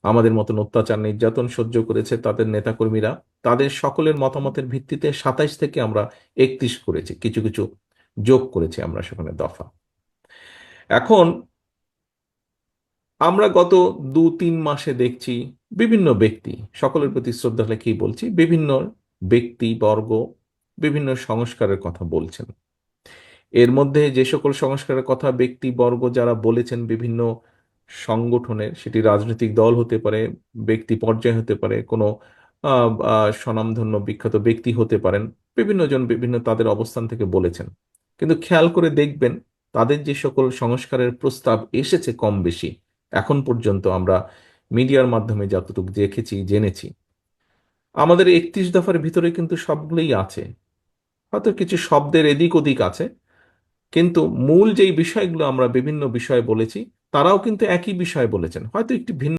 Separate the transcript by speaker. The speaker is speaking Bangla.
Speaker 1: আমাদের মতন অত্যাচার নির্যাতন সহ্য করেছে তাদের নেতাকর্মীরা, তাদের সকলের মতামতের ভিত্তিতে 27 থেকে আমরা 31 করেছি, কিছু কিছু যোগ করেছি আমরা সেখানে দফা। এখন আমরা গত 2-3 মাসে দেখছি বিভিন্ন ব্যক্তি, সকলের প্রতি শ্রদ্ধা রেখেই বলছি, বিভিন্ন ব্যক্তি বর্গ বিভিন্ন সংস্কারের কথা বলছেন। এর মধ্যে যে সকল সংস্কারের কথা ব্যক্তিবর্গ যারা বলেছেন, বিভিন্ন সংগঠনের, সেটি রাজনৈতিক দল হতে পারে, ব্যক্তি পর্যায়ে হতে পারে, কোনো স্বনামধন্য বিখ্যাত ব্যক্তি হতে পারেন, বিভিন্ন জন বিভিন্ন তাদের অবস্থান থেকে বলেছেন। কিন্তু খেয়াল করে দেখবেন, তাদের যে সকল সংস্কারের প্রস্তাব এসেছে কম বেশি এখন পর্যন্ত আমরা মিডিয়ার মাধ্যমে যতটুকু দেখেছি জেনেছি, আমাদের 31 দফার ভিতরে কিন্তু সবগুলোই আছে। হয়তো কিছু শব্দের এদিক ওদিক আছে, কিন্তু মূল যেই বিষয়গুলো আমরা বিভিন্ন বিষয়ে বলেছি, তারাও কিন্তু একই বিষয় বলেছেন, হয়তো একটি ভিন্ন